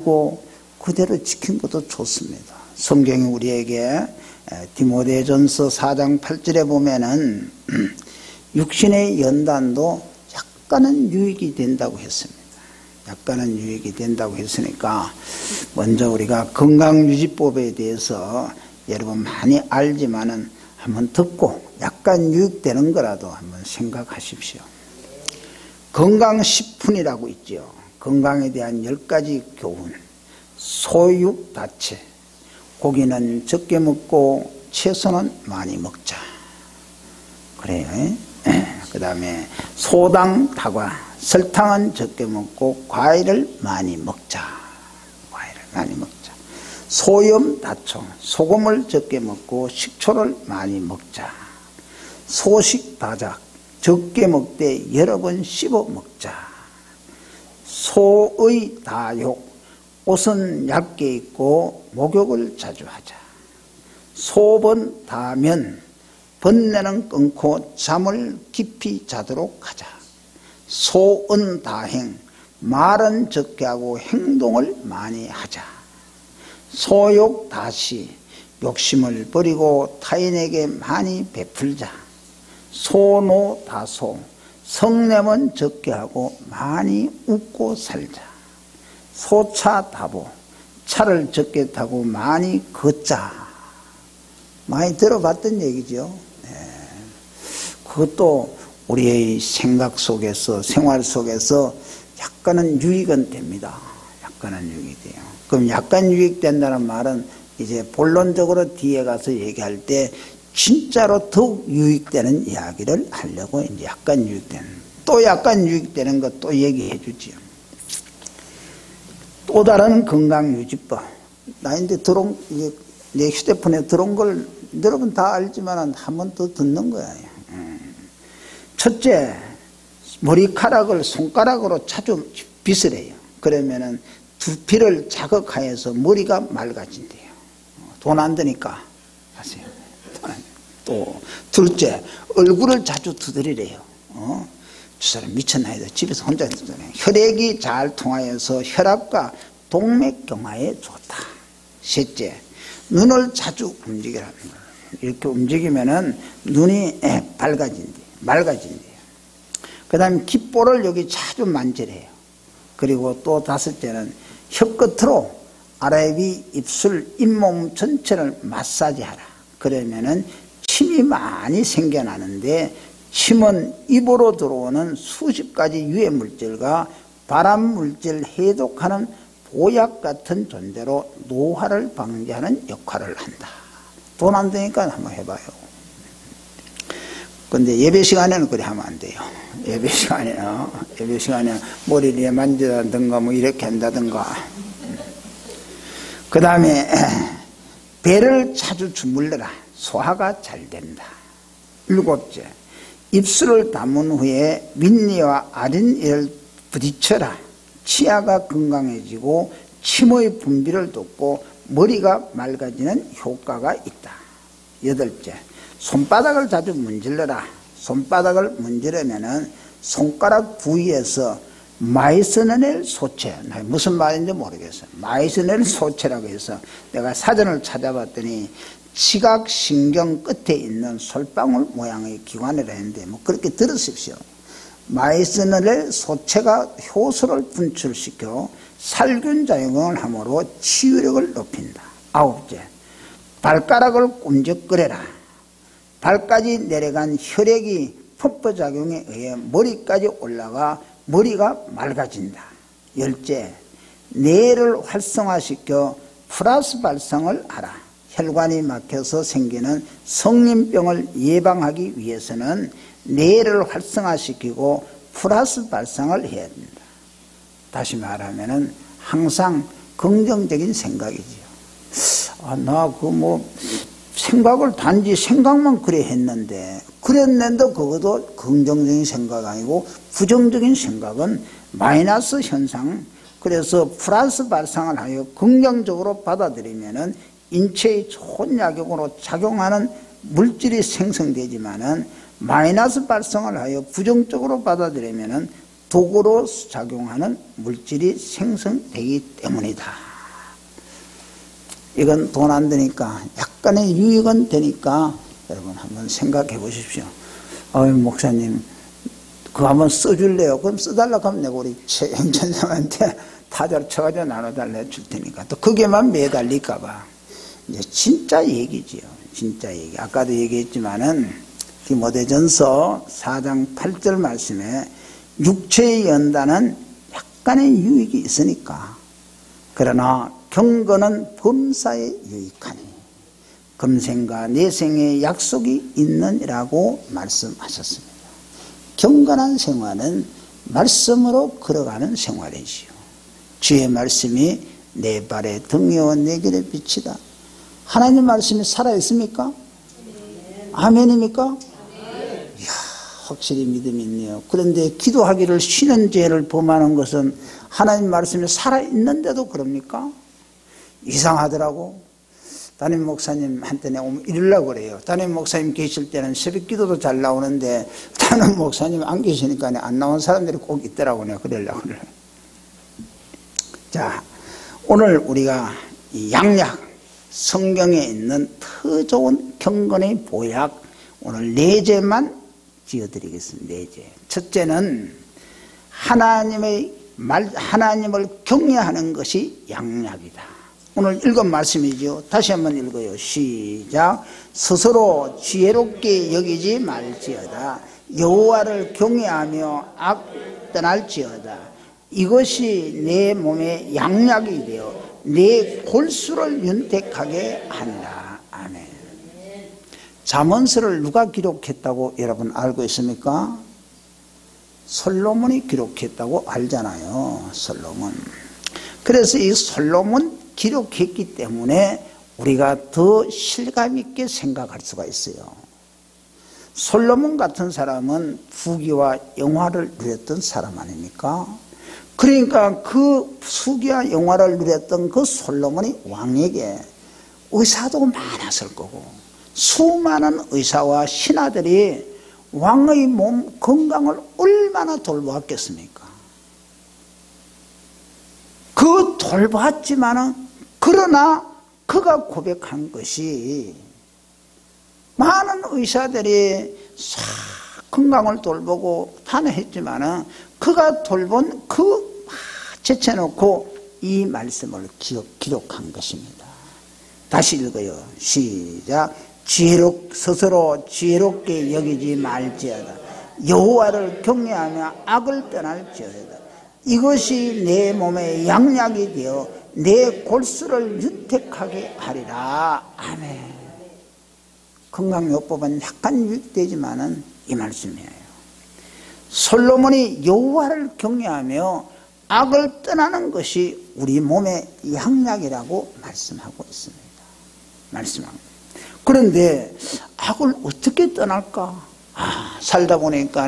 믿고 그대로 지킨 것도 좋습니다. 성경이 우리에게 디모데전서 4장 8절에 보면은 육신의 연단도 약간은 유익이 된다고 했습니다. 약간은 유익이 된다고 했으니까 먼저 우리가 건강유지법에 대해서 여러분 많이 알지만은 한번 듣고 약간 유익되는 거라도 한번 생각하십시오. 건강10분이라고 있죠. 건강에 대한 10가지 교훈. 소육다채. 고기는 적게 먹고 채소는 많이 먹자. 그래요. 그 다음에 소당 다과. 설탕은 적게 먹고 과일을 많이 먹자. 과일을 많이 먹자. 소염 다초. 소금을 적게 먹고 식초를 많이 먹자. 소식 다작. 적게 먹되 여러 번 씹어 먹자. 소의 다욕. 옷은 얇게 입고 목욕을 자주 하자. 소번 다면 번뇌는 끊고 잠을 깊이 자도록 하자. 소은 다행. 말은 적게 하고 행동을 많이 하자. 소욕 다시. 욕심을 버리고 타인에게 많이 베풀자. 소노 다소. 성냄은 적게 하고 많이 웃고 살자. 소차 다보. 차를 적게 타고 많이 걷자. 많이 들어봤던 얘기죠. 그것도 우리의 생각 속에서, 생활 속에서 약간은 유익은 됩니다. 약간은 유익이 돼요. 그럼 약간 유익된다는 말은 이제 본론적으로 뒤에 가서 얘기할 때 진짜로 더욱 유익되는 이야기를 하려고 이제 약간 유익되는, 또 약간 유익되는 것 또 얘기해 주지요. 또 다른 건강유지법. 나 이제 들어온, 내 휴대폰에 들어온 걸 여러분 다 알지만 한 번 더 듣는 거야. 첫째, 머리카락을 손가락으로 자주 빗으래요. 그러면은 두피를 자극하여서 머리가 맑아진대요. 돈 안 드니까 하세요. 또 둘째, 얼굴을 자주 두드리래요. 저 사람 미쳤나 해도 집에서 혼자 두드려요. 혈액이 잘 통하여서 혈압과 동맥경화에 좋다. 셋째, 눈을 자주 움직이라는 거예요. 이렇게 움직이면은 눈이 맑아진대요. 그 다음에 귓볼을 여기 자주 만지래요. 그리고 또 다섯째는 혀끝으로 아랫입, 입술, 잇몸 전체를 마사지하라. 그러면은 침이 많이 생겨나는데 침은 입으로 들어오는 수십 가지 유해 물질과 발암 물질 해독하는 보약 같은 존재로 노화를 방지하는 역할을 한다. 돈 안 되니까 한번 해봐요. 근데 예배 시간에는 그래 하면 안 돼요. 예배 시간에는 머리를 만지다든가 뭐 이렇게 한다든가. 그 다음에 배를 자주 주물러라. 소화가 잘 된다. 일곱째, 입술을 담은 후에 윗니와 아랫니를 부딪혀라. 치아가 건강해지고 침의 분비를 돕고 머리가 맑아지는 효과가 있다. 여덟째, 손바닥을 자주 문질러라. 손바닥을 문지르면은 손가락 부위에서 마이스네일 소체, 무슨 말인지 모르겠어요. 마이스네일 소체라고 해서 내가 사전을 찾아봤더니 지각신경 끝에 있는 솔방울 모양의 기관이라 했는데 뭐 그렇게 들으십시오. 마이스네일 소체가 효소를 분출시켜 살균 작용을 하므로 치유력을 높인다. 아홉째, 발가락을 꼼적거려라. 발까지 내려간 혈액이 펌프작용에 의해 머리까지 올라가 머리가 맑아진다. 열째, 뇌를 활성화시켜 플러스 발성을 하라. 혈관이 막혀서 생기는 성인병을 예방하기 위해서는 뇌를 활성화시키고 플러스 발성을 해야 된다. 다시 말하면은 항상 긍정적인 생각이지요. 나 생각을 단지 생각만 그래 했는데, 그랬는데 그것도 긍정적인 생각 아니고 부정적인 생각은 마이너스 현상. 그래서 플러스 발상을 하여 긍정적으로 받아들이면은 인체의 좋은 약용으로 작용하는 물질이 생성되지만은 마이너스 발상을 하여 부정적으로 받아들이면은 독으로 작용하는 물질이 생성되기 때문이다. 이건 돈 안 드니까 약간의 유익은 되니까 여러분 한번 생각해 보십시오. 목사님 그거 한번 써줄래요? 그럼 써달라고 하면 내가 우리 최 행전사한테 타자로 쳐가지고 나눠달래 줄 테니까 또 그게만 매달릴까봐. 이제 진짜 얘기지요. 진짜 얘기. 아까도 얘기했지만은 디모데전서 4장 8절 말씀에 육체의 연단은 약간의 유익이 있으니까 그러나 경건은 범사에 유익하니 금생과 내생의 약속이 있느니라고 말씀하셨습니다. 경건한 생활은 말씀으로 걸어가는 생활이지요. 주의 말씀이 내 발의 등이요 내 길의 빛이다. 하나님 말씀이 살아있습니까? 아멘입니까? 이야, 확실히 믿음이 있네요. 그런데 기도하기를 쉬는 죄를 범하는 것은 하나님 말씀이 살아있는데도 그럽니까? 이상하더라고. 담임 목사님한테 내가 오면 이러려고 그래요. 담임 목사님 계실 때는 새벽 기도도 잘 나오는데 담임 목사님 안 계시니까 안 나온 사람들이 꼭 있더라고. 내가 그러려고 그래요. 자, 오늘 우리가 이 양약, 성경에 있는 더 좋은 경건의 보약, 오늘 4제만 지어드리겠습니다. 4제. 첫째는 하나님을 경외하는 것이 양약이다. 오늘 읽은 말씀이죠. 다시 한번 읽어요. 시작. 스스로 지혜롭게 여기지 말지어다. 여호와를 경외하며 악 떠날지어다. 이것이 내 몸에 양약이 되어 내 골수를 윤택하게 한다. 아멘. 잠언서를 누가 기록했다고 여러분 알고 있습니까? 솔로몬이 기록했다고 알잖아요. 솔로몬. 그래서 이 솔로몬 기록했기 때문에 우리가 더 실감 있게 생각할 수가 있어요. 솔로몬 같은 사람은 부귀와 영화를 누렸던 사람 아닙니까? 그러니까 그 수기와 영화를 누렸던 그 솔로몬이 왕에게 의사도 많았을 거고 수많은 의사와 신하들이 왕의 몸 건강을 얼마나 돌보았겠습니까? 그 돌보았지만은 그러나 그가 고백한 것이 많은 의사들이 싹 건강을 돌보고 탄핵했지만은 그가 돌본 그 제쳐놓고 이 말씀을 기록한 것입니다. 다시 읽어요. 시작. 스스로 지혜롭게 여기지 말지어다. 여호와를 경외하며 악을 떠날지어다. 이것이 내 몸에 양약이 되어 내 골수를 윤택하게 하리라. 아멘. 건강요법은 약간 유익되지만은 이 말씀이에요. 솔로몬이 여호와를 경외하며 악을 떠나는 것이 우리 몸의 양약이라고 말씀하고 있습니다. 말씀합니다. 그런데 악을 어떻게 떠날까? 살다 보니까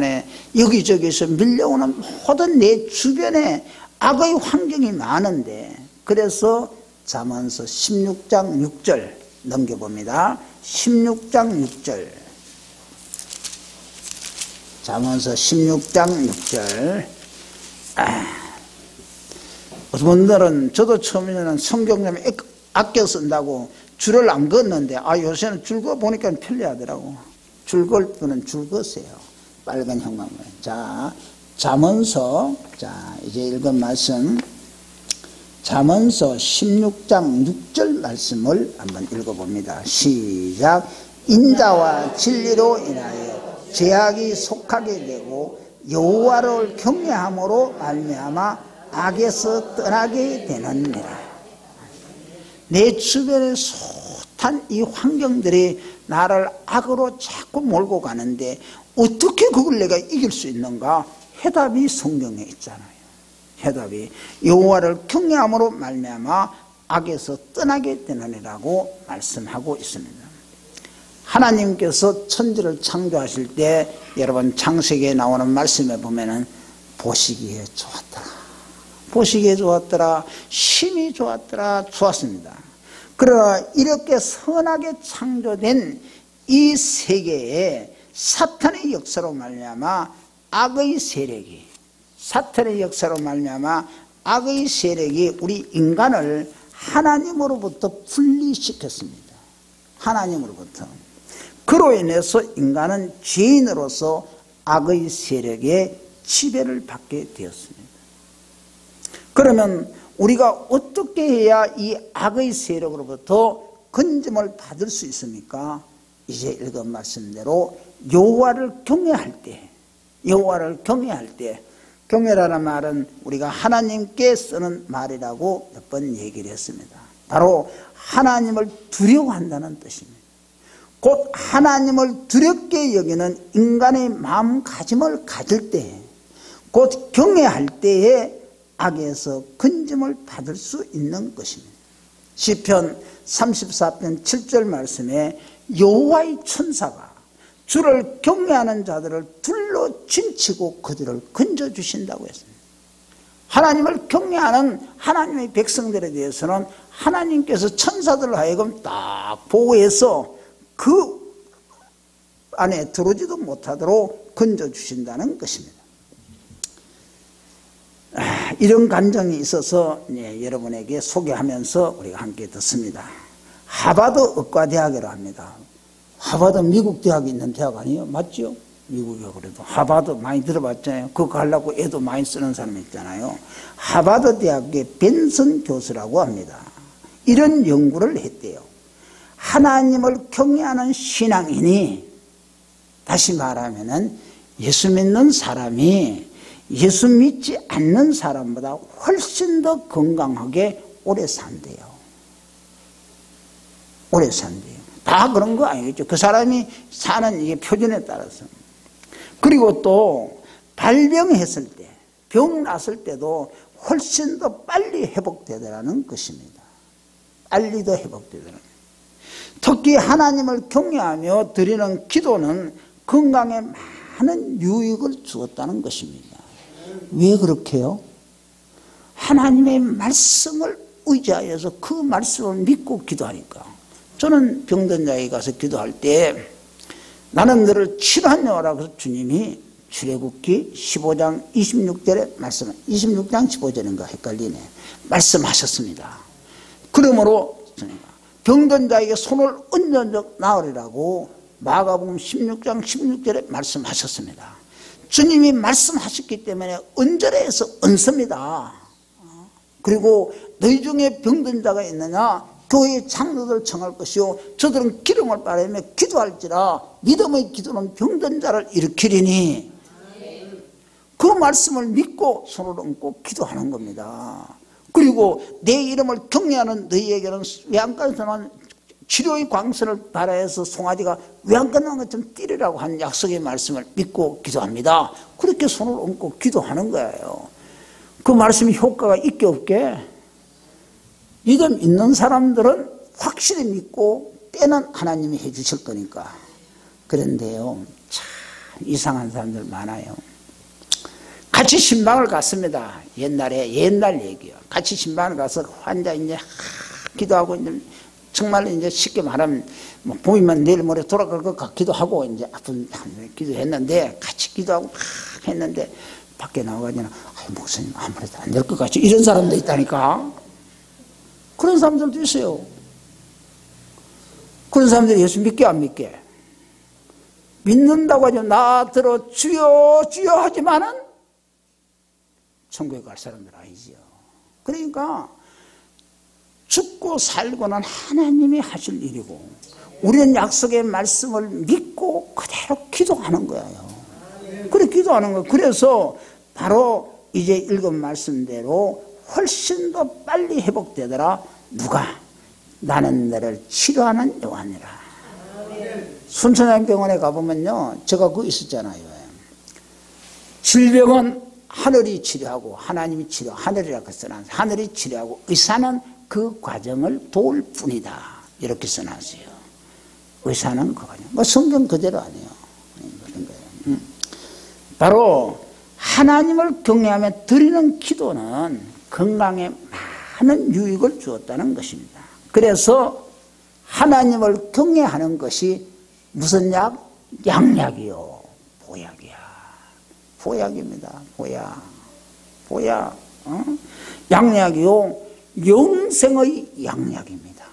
여기저기서 밀려오는 모든 내 주변에 악의 환경이 많은데 그래서 잠언서 16장 6절 넘겨봅니다. 16장 6절. 잠언서 16장 6절. 어떤 분들은 저도 처음에는 성경 좀 아껴 쓴다고 줄을 안 걷는데 요새는 줄 그어 보니까 편리하더라고. 줄 걸 분은 줄 거세요. 빨간 형광물. 자, 잠언서. 자, 이제 읽은 말씀. 잠언서 16장 6절 말씀을 한번 읽어봅니다. 시작. 인자와 진리로 인하여 제약이 속하게 되고 여호와를 경외함으로 말미암아 악에서 떠나게 되느니라. 내 주변에 숱한 이 환경들이 나를 악으로 자꾸 몰고 가는데 어떻게 그걸 내가 이길 수 있는가? 해답이 성경에 있잖아요. 해답이 여호와를 경외함으로 말미암아 악에서 떠나게 되느니라고 말씀하고 있습니다. 하나님께서 천지를 창조하실 때 여러분 창세기에 나오는 말씀에 보면은 보시기에 좋았더라. 보시기에 좋았더라. 심히 좋았더라. 좋았습니다. 그러나 이렇게 선하게 창조된 이 세계에 사탄의 역사로 말미암아 악의 세력이 사탄의 역사로 말미암아 악의 세력이 우리 인간을 하나님으로부터 분리시켰습니다. 하나님으로부터. 그로 인해서 인간은 죄인으로서 악의 세력에 지배를 받게 되었습니다. 그러면 우리가 어떻게 해야 이 악의 세력으로부터 건짐을 받을 수 있습니까? 이제 읽은 말씀대로 여호와를 경외할 때, 여호와를 경외할 때, 경외라는 말은 우리가 하나님께 쓰는 말이라고 몇 번 얘기를 했습니다. 바로 하나님을 두려워한다는 뜻입니다. 곧 하나님을 두렵게 여기는 인간의 마음가짐을 가질 때, 곧 경외할 때에 악에서 건짐을 받을 수 있는 것입니다. 시편 34편 7절 말씀에 여호와의 천사가 주를 경외하는 자들을 둘러 진치고 그들을 건져주신다고 했습니다. 하나님을 경외하는 하나님의 백성들에 대해서는 하나님께서 천사들을 하여금 딱 보호해서 그 안에 들어오지도 못하도록 건져주신다는 것입니다. 이런 감정이 있어서 여러분에게 소개하면서 우리가 함께 듣습니다. 하버드 의과대학이라고 합니다. 하버드 미국 대학이 있는 대학 아니에요? 맞죠? 미국에 그래도 하버드 많이 들어봤잖아요. 그거 하려고 애도 많이 쓰는 사람이 있잖아요. 하버드 대학의 벤슨 교수라고 합니다. 이런 연구를 했대요. 하나님을 경외하는 신앙인이, 다시 말하면은 예수 믿는 사람이 예수 믿지 않는 사람보다 훨씬 더 건강하게 오래 산대요. 오래 산대요. 다 그런 거 아니겠죠. 그 사람이 사는 이게 표준에 따라서. 그리고 또 발병했을 때, 병 났을 때도 훨씬 더 빨리 회복되더라는 것입니다. 빨리 더 회복되더라는. 특히 하나님을 경외하며 드리는 기도는 건강에 많은 유익을 주었다는 것입니다. 왜 그렇게요? 하나님의 말씀을 의지하여서 그 말씀을 믿고 기도하니까. 저는 병든 자에게 가서 기도할 때 나는 너를 치료하노라고 해서 주님이 출애굽기 15장 26절에 말씀, 26장 15절인가 헷갈리네, 말씀하셨습니다. 그러므로 병든 자에게 손을 얹어 나으리라고 마가복음 16장 16절에 말씀하셨습니다. 주님이 말씀하셨기 때문에 언저리에서 얹습니다. 그리고 너희 중에 병든 자가 있느냐? 교회 장로들 청할 것이요 저들은 기름을 바라며 기도할지라 믿음의 기도는 병든 자를 일으키리니. 그 말씀을 믿고 손을 얹고 기도하는 겁니다. 그리고 내 이름을 경외하는 너희에게는 외양간에서는 치료의 광선을 발하여서 송아지가 외양간 것처럼 뛰리라고 한 약속의 말씀을 믿고 기도합니다. 그렇게 손을 얹고 기도하는 거예요. 그 말씀이 효과가 있게 없게? 믿음 있는 사람들은 확실히 믿고 때는 하나님이 해주실 거니까. 그런데요, 참 이상한 사람들 많아요. 같이 신방을 갔습니다. 옛날 얘기요. 같이 신방을 가서 환자 이제 기도하고 이제 정말 이제 쉽게 말하면 뭐 보이면 내일 모레 돌아갈 것 같기도 하고 이제 아픈 기도했는데 같이 기도하고 했는데 밖에 나와가지고 목사님 아무래도 안 될 것 같지, 이런 사람도 있다니까. 그런 사람들도 있어요. 그런 사람들이 예수 믿게 안 믿게? 믿는다고 하죠. 나 들어 주여 주여 하지만은 천국에 갈 사람들 아니지요. 그러니까 죽고 살고는 하나님이 하실 일이고 우리는 약속의 말씀을 믿고 그대로 기도하는 거예요. 그래 기도하는 거예요. 그래서 바로 이제 읽은 말씀대로 훨씬 더 빨리 회복되더라. 누가? 나는 너를 치료하는 요한이라. 순천향병원에 가보면요, 제가 그거 있었잖아요. 질병은 하늘이 치료하고 하나님이 치료, 하늘이라고 써놨어요. 하늘이 치료하고 의사는 그 과정을 도울 뿐이다, 이렇게 써놨어요. 의사는 그 과정, 뭐 성경 그대로 아니에요. 그런 거예요. 바로 하나님을 경외하며 드리는 기도는 건강에 많은 유익을 주었다는 것입니다. 그래서 하나님을 경외하는 것이 무슨 약? 양약이요, 보약이야. 보약입니다. 보약. 보야 양약이요 영생의 양약입니다.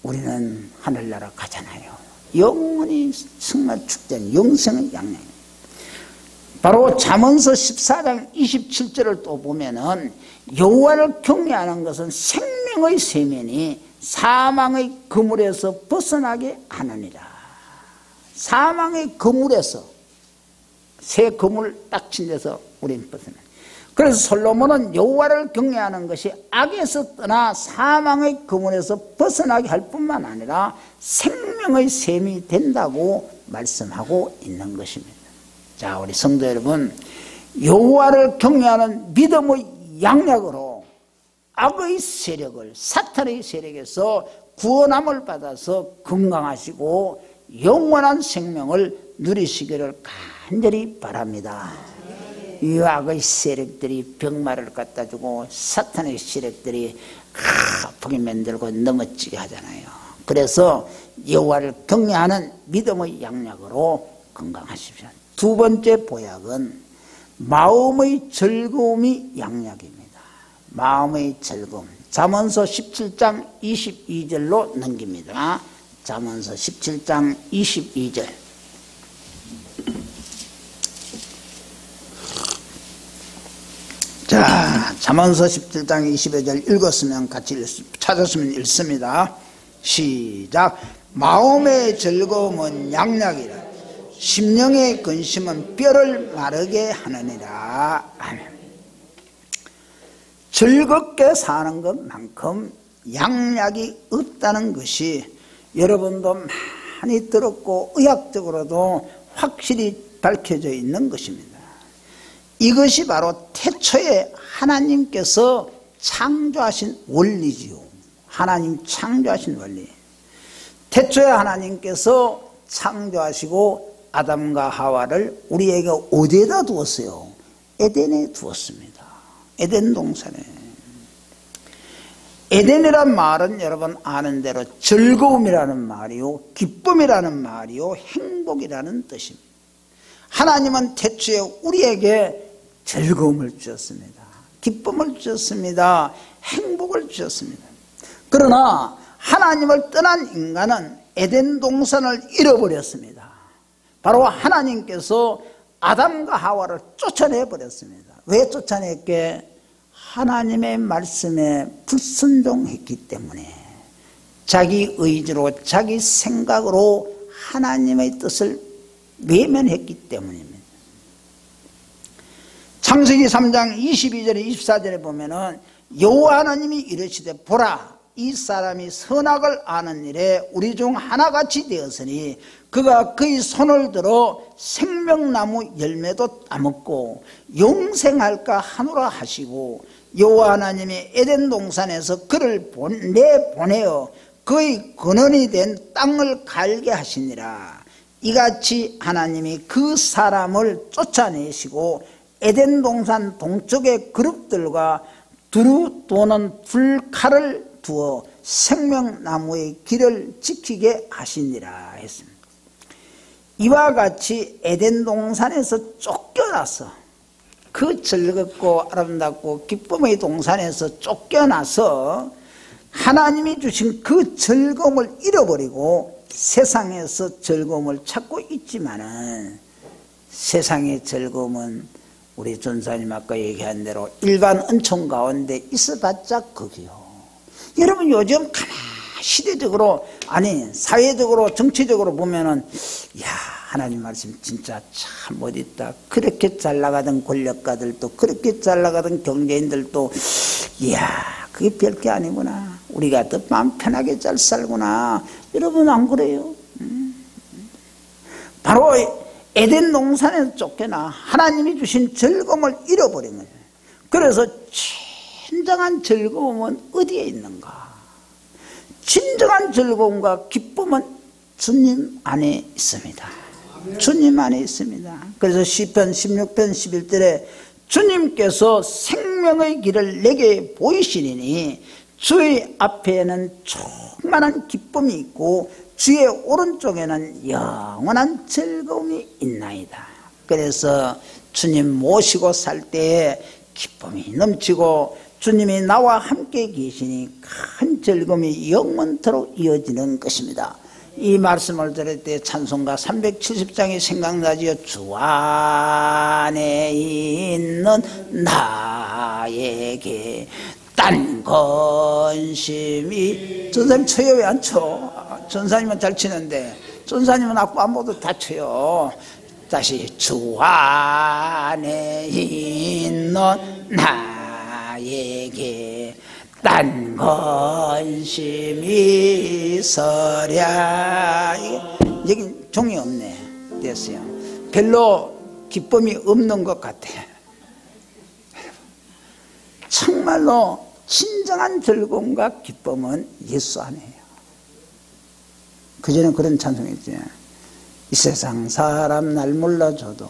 우리는 하늘나라 가잖아요. 영원히 정말 축제는 영생의 양약입니다. 바로 잠언서 14장 27절을 또 보면은 여호와를 경외하는 것은 생명의 세면이 사망의 그물에서 벗어나게 하느니라. 사망의 그물에서 새 그물 딱 친 데서 우리는 벗어나. 그래서 솔로몬은 여호와를 경외하는 것이 악에서 떠나 사망의 그물에서 벗어나게 할 뿐만 아니라 생명의 셈이 된다고 말씀하고 있는 것입니다. 자, 우리 성도 여러분, 여호와를 경외하는 믿음의 양약으로 악의 세력을, 사탄의 세력에서 구원함을 받아서 건강하시고 영원한 생명을 누리시기를 간절히 바랍니다. 이 악의 세력들이 병마를 갖다 주고 사탄의 세력들이 아프게 만들고 넘어지게 하잖아요. 그래서 여호와를 경외하는 믿음의 양약으로 건강하십시오. 두 번째 보약은 마음의 즐거움이 양약입니다. 마음의 즐거움. 잠언서 17장 22절로 넘깁니다. 잠언서 17장 22절. 자, 잠언서 17장 22절 읽었으면 같이 찾았으면 읽습니다. 시작. 마음의 즐거움은 양약이라 심령의 근심은 뼈를 마르게 하느니라. 아멘. 즐겁게 사는 것만큼 양약이 없다는 것이 여러분도 많이 들었고 의학적으로도 확실히 밝혀져 있는 것입니다. 이것이 바로 태초에 하나님께서 창조하신 원리지요. 하나님 창조하신 원리. 태초에 하나님께서 창조하시고 아담과 하와를 우리에게 어디에다 두었어요? 에덴에 두었습니다. 에덴 동산에. 에덴이란 말은 여러분 아는 대로 즐거움이라는 말이요, 기쁨이라는 말이요, 행복이라는 뜻입니다. 하나님은 태초에 우리에게 즐거움을 주셨습니다. 기쁨을 주셨습니다. 행복을 주셨습니다. 그러나 하나님을 떠난 인간은 에덴 동산을 잃어버렸습니다. 바로 하나님께서 아담과 하와를 쫓아내버렸습니다. 왜 쫓아냈게? 하나님의 말씀에 불순종했기 때문에, 자기 의지로 자기 생각으로 하나님의 뜻을 외면했기 때문입니다. 창세기 3장 22절에 24절에 보면은 여호와 하나님이 이르시되 보라, 이 사람이 선악을 아는 일에 우리 중 하나같이 되었으니 그가 그의 손을 들어 생명나무 열매도 따먹고 영생할까 하노라 하시고, 여호와 하나님이 에덴 동산에서 그를 내보내어 그의 근원이 된 땅을 갈게 하시니라. 이같이 하나님이 그 사람을 쫓아내시고 에덴 동산 동쪽의 그룹들과 두루 도는 불칼을 두어 생명나무의 길을 지키게 하시니라 했습니다. 이와 같이 에덴 동산에서 쫓겨나서, 그 즐겁고 아름답고 기쁨의 동산에서 쫓겨나서 하나님이 주신 그 즐거움을 잃어버리고 세상에서 즐거움을 찾고 있지만은, 세상의 즐거움은 우리 전사님 아까 얘기한 대로 일반 은총 가운데 있어봤자 거기요. 여러분 요즘 가만히 시대적으로, 아니 사회적으로 정치적으로 보면은, 야, 하나님 말씀 진짜 참 멋있다. 그렇게 잘 나가던 권력가들도, 그렇게 잘 나가던 경제인들도, 이야, 그게 별게 아니구나. 우리가 더 마음 편하게 잘 살구나. 여러분 안 그래요? 바로 에덴 동산에서 쫓겨나 하나님이 주신 즐거움을 잃어버린 거예요. 그래서 진정한 즐거움은 어디에 있는가? 진정한 즐거움과 기쁨은 주님 안에 있습니다. 주님 안에 있습니다. 그래서 시편 16편 11절에 주님께서 생명의 길을 내게 보이시리니 주의 앞에는 충만한 기쁨이 있고 주의 오른쪽에는 영원한 즐거움이 있나이다. 그래서 주님 모시고 살 때에 기쁨이 넘치고 주님이 나와 함께 계시니 큰 즐거움이 영원토록 이어지는 것입니다. 이 말씀을 들을 때 찬송가 370장이 생각나지요. 주 안에 있는 나에게 딴 건심이. 전사님 쳐요? 왜 안 쳐? 전사님은 잘 치는데 전사님은 악보 안 보도 다 쳐요. 다시 주 안에 있는 나에게 딴 건심이 있으랴. 여기 종이 없네. 됐어요. 별로 기쁨이 없는 것 같아. 정말로 진정한 즐거움과 기쁨은 예수 안에요. 그전에 그런 찬송이지. 이 세상 사람 날 몰라줘도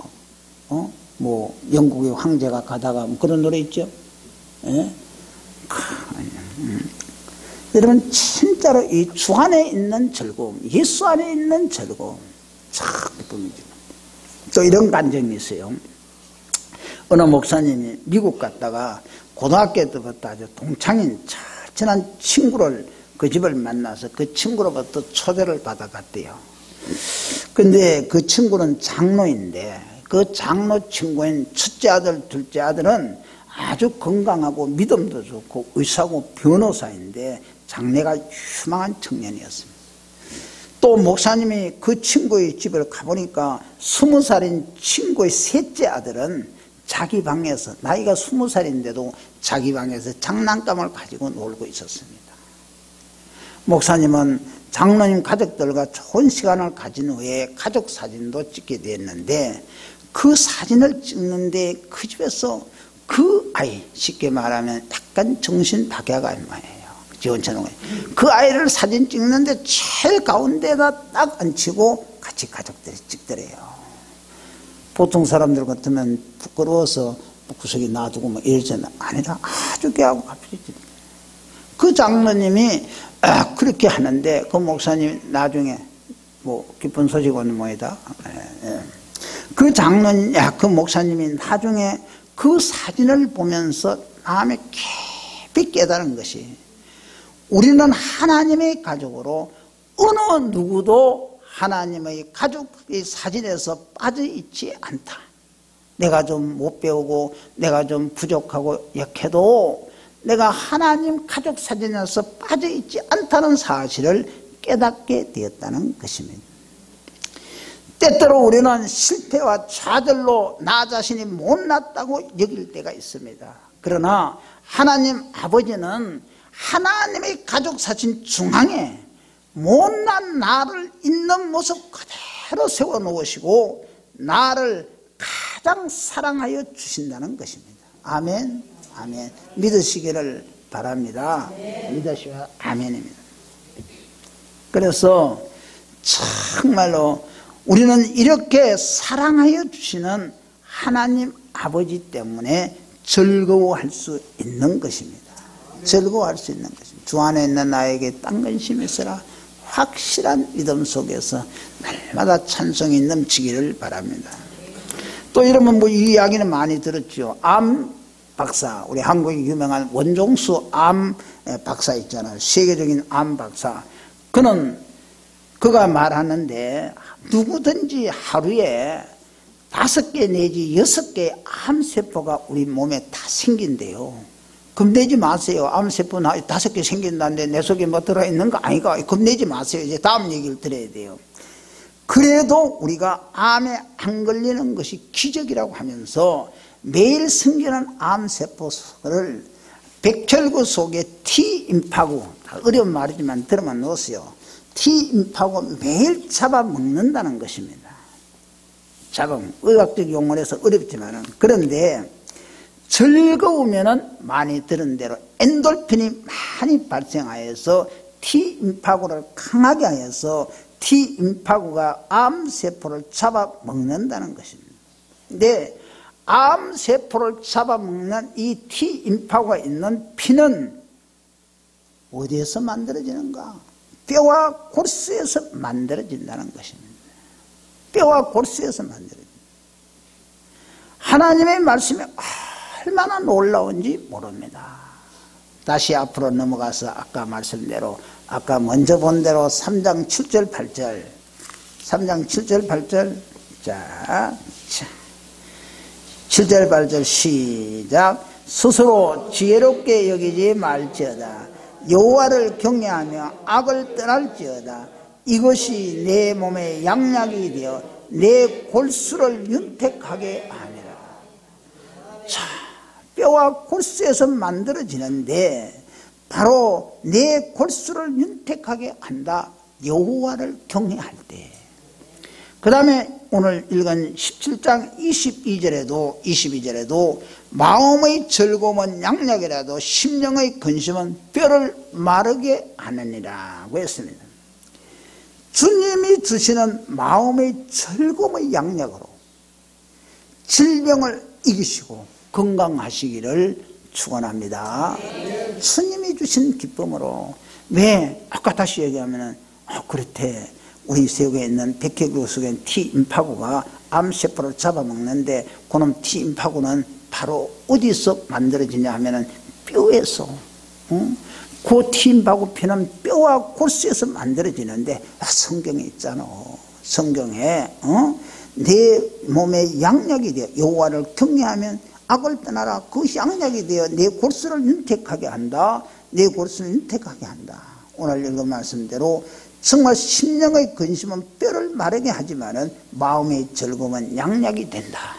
뭐 영국의 황제가 가다가 그런 노래 있죠. 예? 여러분 진짜로 이 주 안에 있는 즐거움, 예수 안에 있는 즐거움 참 기쁨이죠. 또 이런 간증이 있어요. 어느 목사님이 미국 갔다가 고등학교 때부터 아주 동창인 친한 친구를 그 집을 만나서 그 친구로부터 초대를 받아갔대요. 근데 그 친구는 장로인데 그 장로 친구인 첫째 아들, 둘째 아들은 아주 건강하고 믿음도 좋고 의사고 변호사인데 장래가 유망한 청년이었습니다. 또 목사님이 그 친구의 집을 가보니까 20살인 친구의 셋째 아들은 자기 방에서, 나이가 20살인데도 자기 방에서 장난감을 가지고 놀고 있었습니다. 목사님은 장로님 가족들과 좋은 시간을 가진 후에 가족 사진도 찍게 됐는데 그 사진을 찍는데 그 집에서 그 아이, 쉽게 말하면 약간 정신박야가 인마예요. 지원처럼 그 아이를 사진 찍는데 제일 가운데다 딱 앉히고 같이 가족들이 찍더래요. 보통 사람들 같으면 부끄러워서 구석에 놔두고 뭐 이러잖아. 아니라 아주 귀하고 가볍게 찍. 그 장로님이 그렇게 하는데 그 목사님 나중에 뭐 기쁜 소식 오는 모이다. 그 장로님, 그 목사님이 나중에 그 사진을 보면서 마음에 깊이 깨달은 것이 우리는 하나님의 가족으로 어느 누구도 하나님의 가족의 사진에서 빠져있지 않다. 내가 좀 못 배우고 내가 좀 부족하고 약해도 내가 하나님 가족 사진에서 빠져있지 않다는 사실을 깨닫게 되었다는 것입니다. 때때로 우리는 실패와 좌절로 나 자신이 못났다고 여길 때가 있습니다. 그러나 하나님 아버지는 하나님의 가족 사진 중앙에 못난 나를 있는 모습 그대로 세워놓으시고 나를 가장 사랑하여 주신다는 것입니다. 아멘, 아멘. 믿으시기를 바랍니다. 믿으시면 아멘입니다. 그래서 정말로 우리는 이렇게 사랑하여 주시는 하나님 아버지 때문에 즐거워할 수 있는 것입니다. 즐거워할 수 있는 것입니다. 주 안에 있는 나에게 딴 근심이 있으라 확실한 믿음 속에서 날마다 찬송이 넘치기를 바랍니다. 또 여러분 뭐 이 이야기는 많이 들었죠. 암 박사, 우리 한국의 유명한 원종수 암 박사 있잖아요. 세계적인 암 박사. 그가 말하는데 누구든지 하루에 5개 내지 6개의 암세포가 우리 몸에 다 생긴대요. 겁내지 마세요. 암세포 5개 생긴다는데 내 속에 뭐 들어있는 거 아니가? 겁내지 마세요. 이제 다음 얘기를 들어야 돼요. 그래도 우리가 암에 안 걸리는 것이 기적이라고 하면서 매일 생기는 암세포를 백혈구 속에 T임파구, 어려운 말이지만 들어만 놓으세요. T임파구 매일 잡아먹는다는 것입니다. 의학적 용어에서 어렵지만은. 그런데 즐거우면은 많이 들은 대로 엔돌핀이 많이 발생하여서 T임파구를 강하게 하여서 T임파구가 암세포를 잡아먹는다는 것입니다. 근데 암세포를 잡아먹는 이 T임파구가 있는 피는 어디에서 만들어지는가? 뼈와 골수에서 만들어진다는 것입니다. 뼈와 골수에서 만들어집니다. 하나님의 말씀이 얼마나 놀라운지 모릅니다. 다시 앞으로 넘어가서 아까 말씀대로 아까 먼저 본 대로 3장 7절 8절 3장 7절 8절 자 7절 8절 시작. 스스로 지혜롭게 여기지 말지어다. 여호와를 경외하며 악을 떠날지어다. 이것이 내 몸의 양약이 되어 내 골수를 윤택하게 하니라. 자, 뼈와 골수에서 만들어지는데 바로 내 골수를 윤택하게 한다. 여호와를 경외할 때. 그 다음에 오늘 읽은 17장 22절에도 마음의 즐거움은 양약이라도 심령의 근심은 뼈를 마르게 하느니라고 했습니다. 주님이 주시는 마음의 즐거움의 양약으로 질병을 이기시고 건강하시기를 축원합니다. 주님이 주신 기쁨으로. 왜? 아까 다시 얘기하면은 그렇대. 우리 세계에 있는 백혈구 속에 T임파구가 암세포를 잡아먹는데 그놈 T임파구는 바로 어디서 만들어지냐 하면은 뼈에서. 그 T임파구 피는 뼈와 골수에서 만들어지는데 성경에 있잖아. 성경에 내 몸에 양약이 되어 여호와를 경외하면 악을 떠나라. 그 양약이 되어 내 골수를 윤택하게 한다. 내 골수를 윤택하게 한다. 오늘 읽은 말씀대로 정말 심령의 근심은 뼈를 마르게 하지만은 마음의 즐거움은 양약이 된다.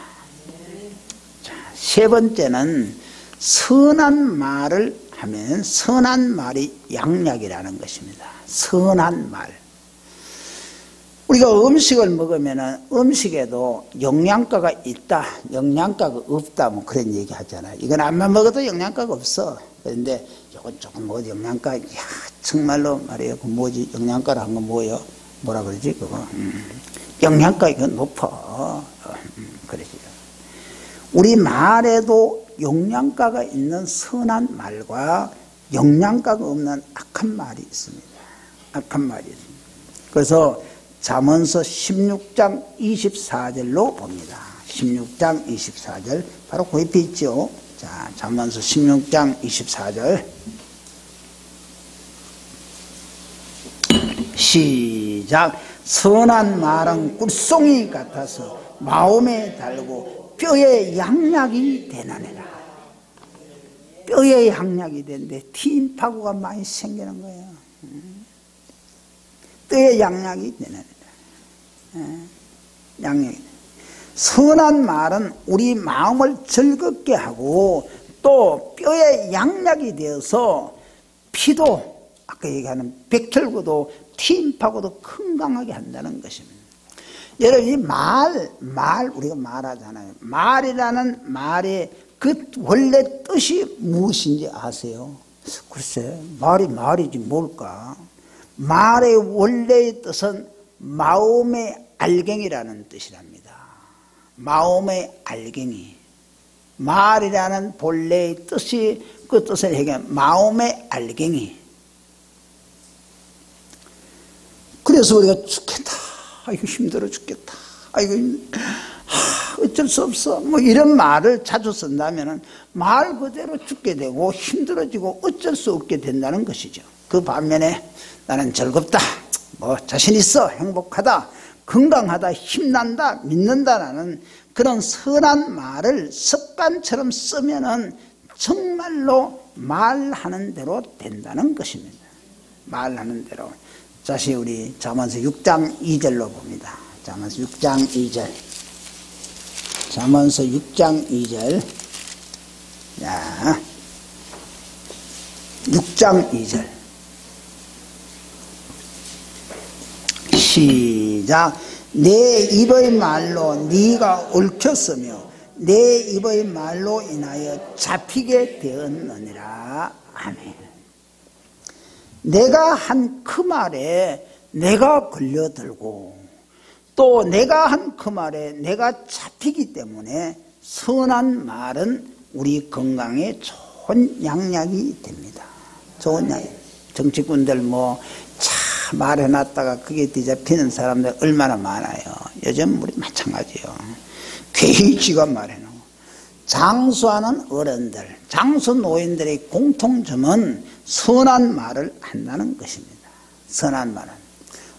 자, 세 번째는 선한 말을 하면 선한 말이 양약이라는 것입니다. 선한 말. 우리가 음식을 먹으면 음식에도 영양가가 있다, 영양가가 없다, 뭐 그런 얘기 하잖아요. 이건 안만 먹어도 영양가가 없어. 그런데 이건 조금 먹어도 영양가, 정말로 말이에요. 그 뭐지? 영양가를 한 건 뭐예요? 뭐라 그러지? 그거. 영양가 이건 높아. 그러지. 우리 말에도 영양가가 있는 선한 말과 영양가가 없는 악한 말이 있습니다. 악한 말이 있습니다. 그래서 잠언서 16장 24절로 봅니다. 16장 24절 바로 그 옆에 있죠. 자, 잠언서 16장 24절 시작. 선한 말은 꿀송이 같아서 마음에 달고 뼈에 양약이 되나니라. 뼈에 양약이 되는데 T임파구가 많이 생기는 거예요. 뼈에 양약이 되나니라. 양약이. 선한 말은 우리 마음을 즐겁게 하고 또 뼈에 양약이 되어서 피도 아까 얘기하는 백혈구도 T임파구도 건강하게 한다는 것입니다. 여러분, 이 말 우리가 말하잖아요. 말이라는 말의 그 원래 뜻이 무엇인지 아세요? 글쎄, 말이지 뭘까? 말의 원래의 뜻은 마음의 알갱이라는 뜻이랍니다. 마음의 알갱이. 말이라는 본래의 뜻이 그 뜻을 얘기하면 마음의 알갱이. 그래서 우리가 죽겠다. 아이고 힘들어 죽겠다. 아이고 어쩔 수 없어. 뭐 이런 말을 자주 쓴다면은 말 그대로 죽게 되고 힘들어지고 어쩔 수 없게 된다는 것이죠. 그 반면에 나는 즐겁다. 뭐 자신 있어. 행복하다. 건강하다. 힘난다. 믿는다라는 그런 선한 말을 습관처럼 쓰면은 정말로 말하는 대로 된다는 것입니다. 말하는 대로. 다시 우리 잠언서 6장 2절로 봅니다. 잠언서 6장 2절. 잠언서 6장 2절. 자, 6장 2절. 시작. 내 입의 말로 네가 얽혔으며 내 입의 말로 인하여 잡히게 되었느니라. 아멘. 내가 한 그 말에 내가 걸려들고 또 내가 한 그 말에 내가 잡히기 때문에 선한 말은 우리 건강에 좋은 양약이 됩니다. 좋은 양. 정치꾼들 뭐 차 말해놨다가 그게 뒤잡히는 사람들 얼마나 많아요. 요즘 우리 마찬가지예요. 괜히 지가 말해놓고 장수하는 어른들, 장수 노인들의 공통점은 선한 말을 한다는 것입니다. 선한 말은.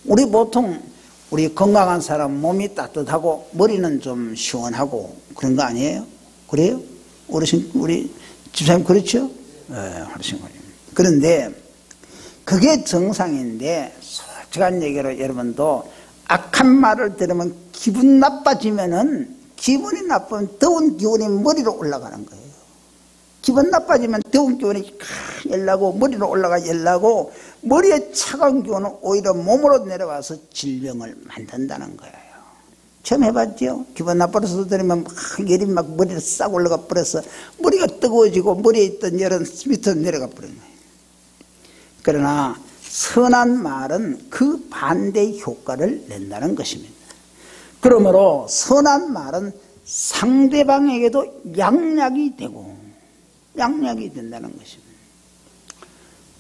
우리 보통 우리 건강한 사람 몸이 따뜻하고 머리는 좀 시원하고 그런 거 아니에요? 그래요? 어르신, 우리 집사님 그렇죠? 네, 하신 거예요. 그런데 그게 정상인데 솔직한 얘기로 여러분도 악한 말을 들으면 기분 나빠지면은 기분이 나쁘면 더운 기운이 머리로 올라가는 거예요. 기분 나빠지면 더운 기운이 열나고 머리로 올라가 열나고 머리에 차가운 기운은 오히려 몸으로 내려와서 질병을 만든다는 거예요. 처음 해봤죠? 기분 나빠서 들으면 막 열이 막 머리를 싹 올라가 버려서 머리가 뜨거워지고 머리에 있던 열은 밑으로 내려가 버린 거예요. 그러나 선한 말은 그 반대의 효과를 낸다는 것입니다. 그러므로 선한 말은 상대방에게도 양약이 되고 양약이 된다는 것입니다.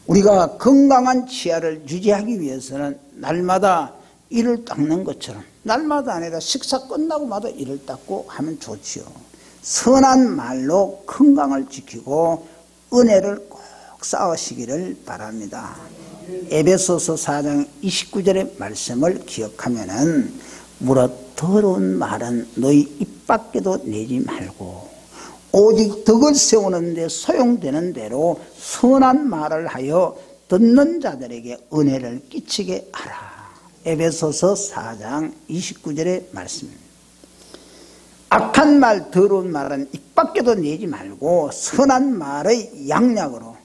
우리가 건강한 치아를 유지하기 위해서는 날마다 이를 닦는 것처럼 날마다 아니라 식사 끝나고마다 이를 닦고 하면 좋지요. 선한 말로 건강을 지키고 은혜를 꼭 쌓으시기를 바랍니다. 에베소서 4장 29절의 말씀을 기억하면은 무릇 더러운 말은 너희 입 밖에도 내지 말고 오직 덕을 세우는 데 소용되는 대로 선한 말을 하여 듣는 자들에게 은혜를 끼치게 하라. 에베소서 4장 29절의 말씀입니다. 악한 말, 더러운 말은 입 밖에도 내지 말고 선한 말의 양약으로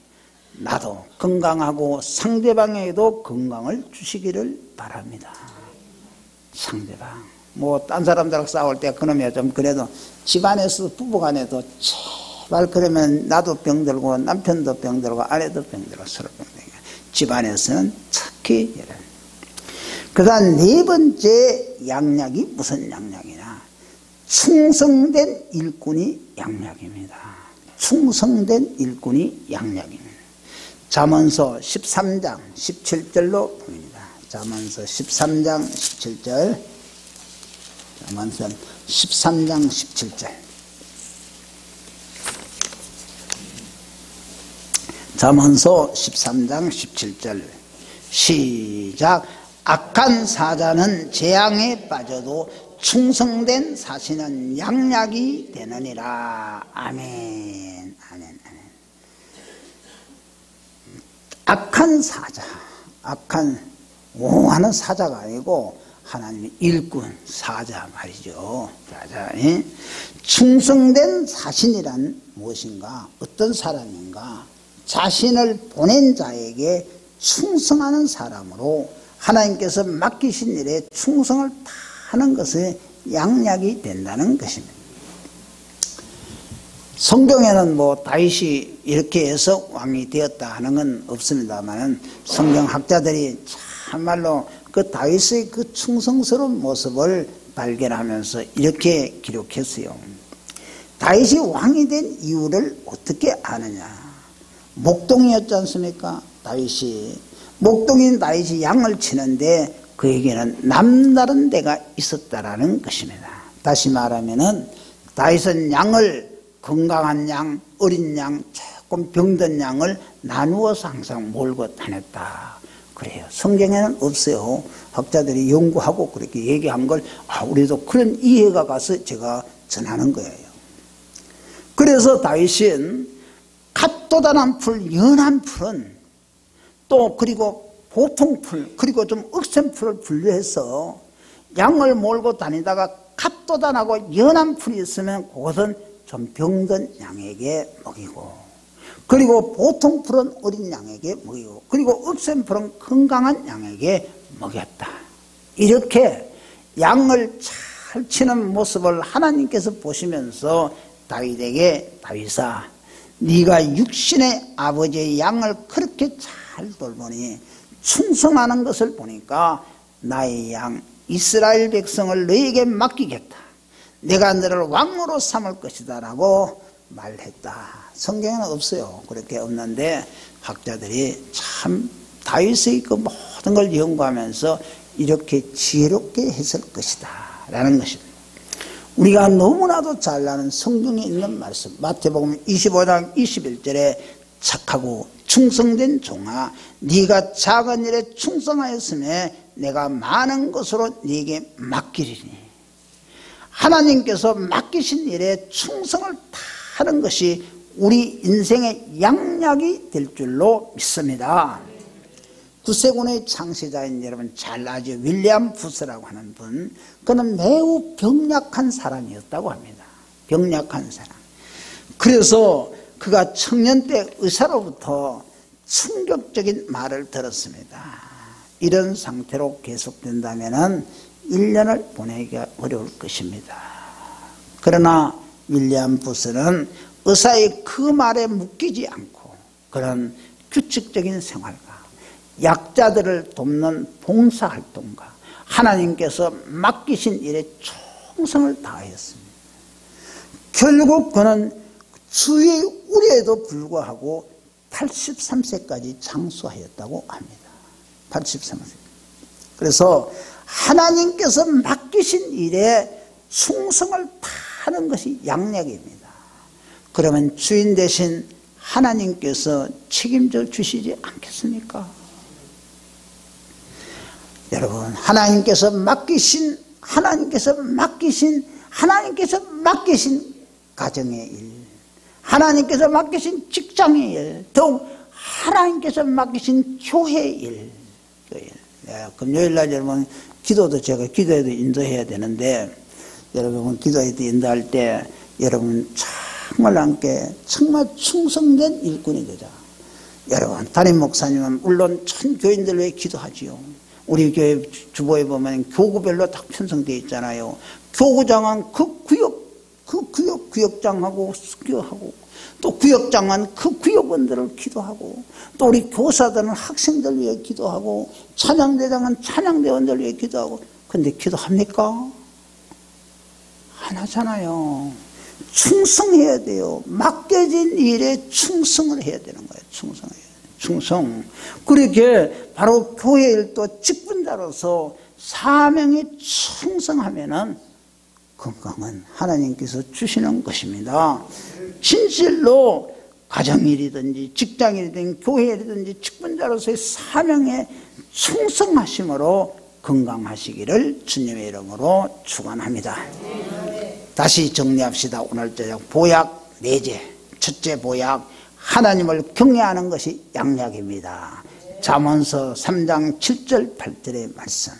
나도 건강하고 상대방에게도 건강을 주시기를 바랍니다. 상대방. 뭐 딴 사람들하고 싸울 때 그놈이야 좀 그래도 집안에서 부부간에도 제발 그러면 나도 병들고 남편도 병들고 아내도 병들고 서로 병들고 집안에서는 특히 이런. 그 다음 네 번째 양약이 무슨 양약이냐? 충성된 일꾼이 양약입니다. 충성된 일꾼이 양약입니다. 잠언서 13장 17절로 보입니다. 잠언서 13장 17절. 잠언서 13장 17절. 잠언서 13장 17절. 시작. 악한 사자는 재앙에 빠져도 충성된 사신은 양약이 되느니라. 아멘. 아멘. 아멘. 악한 사자, 악한 옹하는 사자가 아니고 하나님의 일꾼, 사자 말이죠. 사자. 충성된 사신이란 무엇인가? 어떤 사람인가? 자신을 보낸 자에게 충성하는 사람으로 하나님께서 맡기신 일에 충성을 다하는 것이 양약이 된다는 것입니다. 성경에는 뭐 다윗이 이렇게 해서 왕이 되었다 하는 건 없습니다만 성경학자들이 참말로 그 다윗의 그 충성스러운 모습을 발견하면서 이렇게 기록했어요. 다윗이 왕이 된 이유를 어떻게 아느냐? 목동이었지 않습니까? 다윗이 목동인 다윗이 양을 치는데 그에게는 남다른 데가 있었다라는 것입니다. 다시 말하면은 다윗은 양을 건강한 양, 어린 양, 조금 병든 양을 나누어서 항상 몰고 다녔다. 그래요. 성경에는 없어요. 학자들이 연구하고 그렇게 얘기한 걸 우리도 그런 이해가 가서 제가 전하는 거예요. 그래서 다윗은 갓도단한 풀, 연한 풀은 또 그리고 보통 풀, 그리고 좀 억센 풀을 분류해서 양을 몰고 다니다가 갓도단하고 연한 풀이 있으면 그것은 좀 병든 양에게 먹이고, 그리고 보통 풀은 어린 양에게 먹이고, 그리고 억센 풀은 건강한 양에게 먹였다. 이렇게 양을 잘 치는 모습을 하나님께서 보시면서 다윗에게 다윗아, 네가 육신의 아버지의 양을 그렇게 잘 돌보니 충성하는 것을 보니까 나의 양 이스라엘 백성을 너에게 맡기겠다. 내가 너를 왕으로 삼을 것이다 라고 말했다. 성경에는 없어요. 그렇게 없는데 학자들이 참 다윗의 그 모든 걸 연구하면서 이렇게 지혜롭게 했을 것이다 라는 것입니다. 우리가 너무나도 잘 아는 성경에 있는 말씀, 마태복음 25장 21절에 착하고 충성된 종아, 네가 작은 일에 충성하였음에 내가 많은 것으로 네게 맡기리니. 하나님께서 맡기신 일에 충성을 다하는 것이 우리 인생의 양약이 될 줄로 믿습니다. 구세군의 창시자인 여러분 잘 아죠. 윌리엄 부스라고 하는 분, 그는 매우 병약한 사람이었다고 합니다. 병약한 사람. 그래서 그가 청년 때 의사로부터 충격적인 말을 들었습니다. 이런 상태로 계속된다면 1년을 보내기가 어려울 것입니다. 그러나 윌리엄 부스는 의사의 그 말에 묶이지 않고 그런 규칙적인 생활과 약자들을 돕는 봉사활동과 하나님께서 맡기신 일에 충성을 다하였습니다. 결국 그는 주의 우려에도 불구하고 83세까지 장수하였다고 합니다. 83세. 그래서 하나님께서 맡기신 일에 충성을 다하는 것이 양약입니다. 그러면 주인 대신 하나님께서 책임져 주시지 않겠습니까? 여러분, 하나님께서 맡기신 가정의 일, 하나님께서 맡기신 직장의 일, 더욱 하나님께서 맡기신 교회의 일. 금요일날 여러분 기도도 제가 기도에도 인도해야 되는데, 여러분 기도에도 인도할 때 여러분 정말 함께 정말 충성된 일꾼이 되자. 여러분, 담임 목사님은 물론 전 교인들 위해 기도하지요. 우리 교회 주보에 보면 교구별로 다 편성되어 있잖아요. 교구장은 그 구역장하고 기도하고, 또 구역장은 그 구역원들을 기도하고, 또 우리 교사들은 학생들 위해 기도하고, 찬양대장은 찬양대원들 위해 기도하고. 근데 기도합니까? 안 하잖아요. 충성해야 돼요. 맡겨진 일에 충성을 해야 되는 거예요. 충성. 그렇게 바로 교회 일도 직분자로서 사명에 충성하면은 건강은 하나님께서 주시는 것입니다. 진실로 가정일이든지 직장일이든지 교회일이든지 직분자로서의 사명에 충성하심으로 건강하시기를 주님의 이름으로 축원합니다. 다시 정리합시다. 오늘 저녁 보약 4제. 첫째 보약, 하나님을 경외하는 것이 양약입니다. 잠언서 3장 7절 8절의 말씀.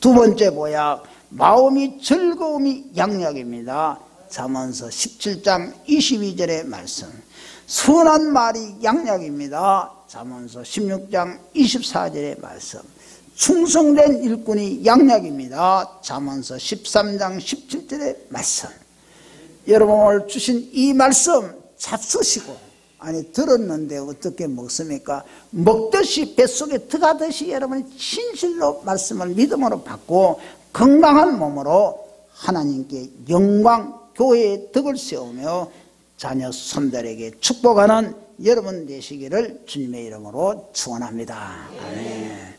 두 번째 보약, 마음이 즐거움이 양약입니다. 잠언서 17장 22절의 말씀. 선한 말이 양약입니다. 잠언서 16장 24절의 말씀. 충성된 일꾼이 양약입니다. 잠언서 13장 17절의 말씀. 여러분 오늘 주신 이 말씀 잡수시고, 아니 들었는데 어떻게 먹습니까? 먹듯이 뱃속에 들어가듯이 여러분이 진실로 말씀을 믿음으로 받고 건강한 몸으로 하나님께 영광, 교회의 덕을 세우며 자녀 손들에게 축복하는 여러분 되시기를 주님의 이름으로 축원합니다. 아멘.